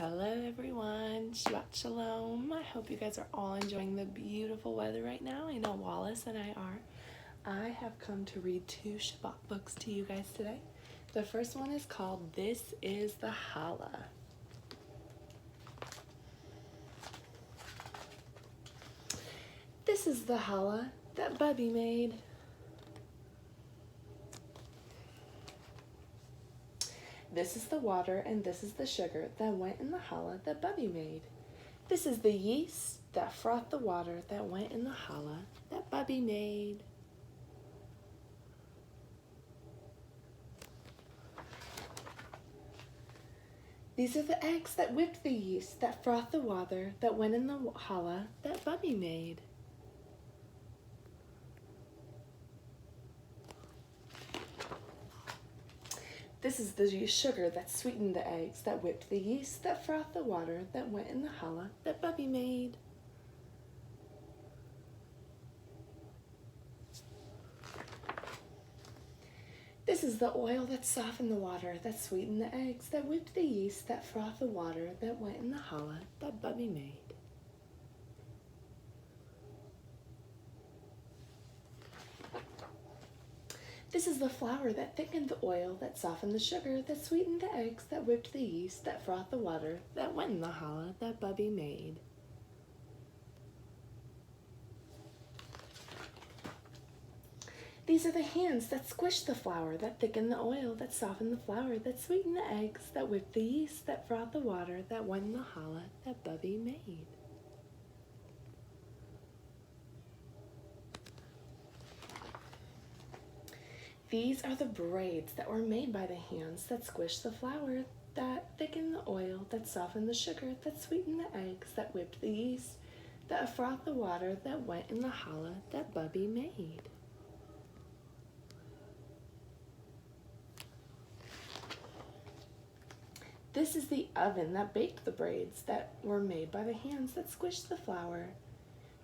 Hello everyone, Shabbat Shalom. I hope you guys are all enjoying the beautiful weather right now. I know Wallace and I are. I have come to read two Shabbat books to you guys today. The first one is called This is the Challah. This is the challah that Bubby made. This is the water and this is the sugar that went in the challah that Bubby made. This is the yeast that frothed the water that went in the challah that Bubby made. These are the eggs that whipped the yeast that frothed the water that went in the challah that Bubby made. This is the sugar that sweetened the eggs that whipped the yeast that frothed the water that went in the challah that Bubby made. This is the oil that softened the water that sweetened the eggs that whipped the yeast that frothed the water that went in the challah that Bubby made. This is the flour that thickened the oil that softened the sugar that sweetened the eggs that whipped the yeast that frothed the water that went in the challah that Bubby made. These are the hands that squished the flour that thickened the oil that softened the flour that sweetened the eggs that whipped the yeast that frothed the water that went in the challah that Bubby made. These are the braids that were made by the hands that squished the flour, that thickened the oil, that softened the sugar, that sweetened the eggs, that whipped the yeast, that frothed the water that went in the challah that Bubby made. This is the oven that baked the braids that were made by the hands that squished the flour,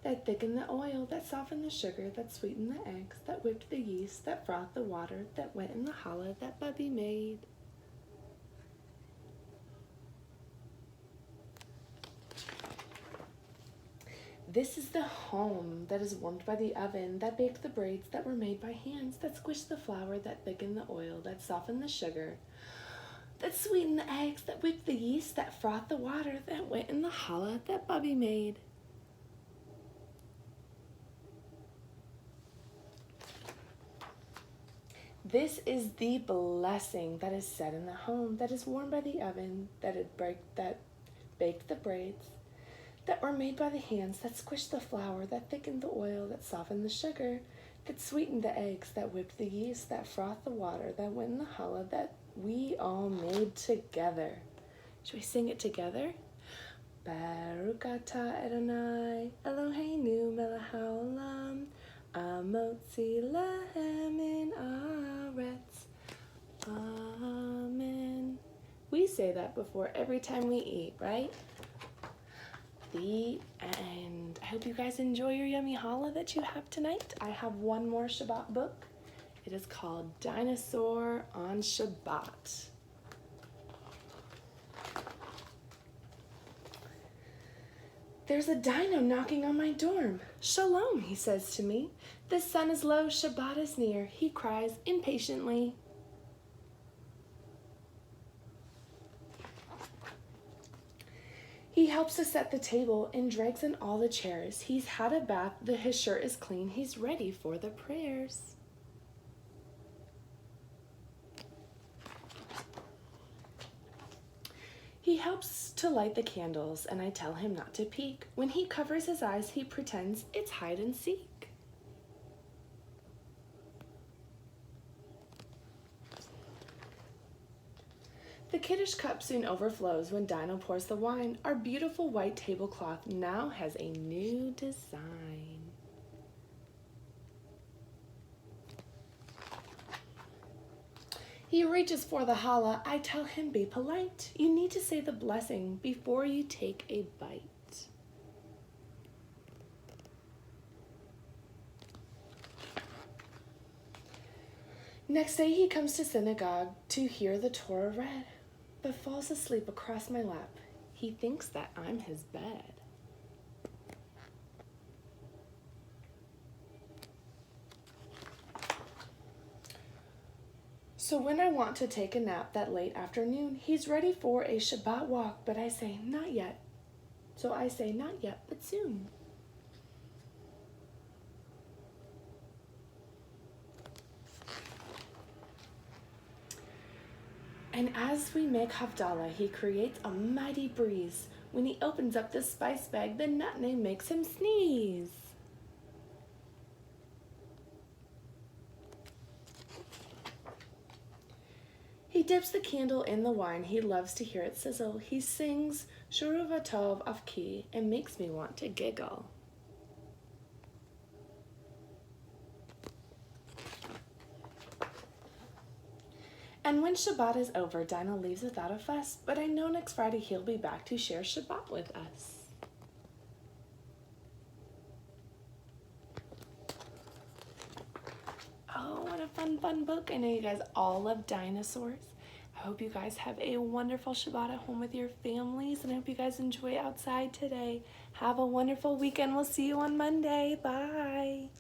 that thickened the oil, that softened the sugar, that sweetened the eggs, that whipped the yeast, that frothed the water, that went in the challah that Bubby made. This is the home that is warmed by the oven, that baked the braids that were made by hands, that squished the flour, that thickened the oil, that softened the sugar, that sweetened the eggs, that whipped the yeast, that frothed the water, that went in the challah that Bubby made. This is the blessing that is set in the home, that is warmed by the oven, that baked the braids, that were made by the hands, that squished the flour, that thickened the oil, that softened the sugar, that sweetened the eggs, that whipped the yeast, that frothed the water, that went in the challah, that we all made together. Should we sing it together? Baruch atah Adonai Eloheinu melech haolam Amotzi lahem min aretz. Amen. We say that before every time we eat, right? The end. I hope you guys enjoy your yummy challah that you have tonight. I have one more Shabbat book. It is called Dinosaur on Shabbat. There's a dino knocking on my dorm. Shalom, he says to me. The sun is low, Shabbat is near, he cries impatiently. He helps to set the table and drags in all the chairs. He's had a bath, his shirt is clean, he's ready for the prayers. He helps to light the candles, and I tell him not to peek. When he covers his eyes, he pretends it's hide and seek. The kiddush cup soon overflows when Dino pours the wine. Our beautiful white tablecloth now has a new design. He reaches for the challah. I tell him, be polite. You need to say the blessing before you take a bite. Next day he comes to synagogue to hear the Torah read, but falls asleep across my lap. He thinks that I'm his bed. So when I want to take a nap that late afternoon, he's ready for a Shabbat walk, but I say, not yet. So I say, not yet, but soon. And as we make Havdalah, he creates a mighty breeze. When he opens up the spice bag, the nutmeg makes him sneeze. He dips the candle in the wine. He loves to hear it sizzle. He sings Shuruvatov Avki and makes me want to giggle. And when Shabbat is over, Dinah leaves without a fuss, but I know next Friday he'll be back to share Shabbat with us. Oh, what a fun book. I know you guys all love dinosaurs. I hope you guys have a wonderful Shabbat at home with your families, and I hope you guys enjoy outside today. Have a wonderful weekend. We'll see you on Monday. Bye.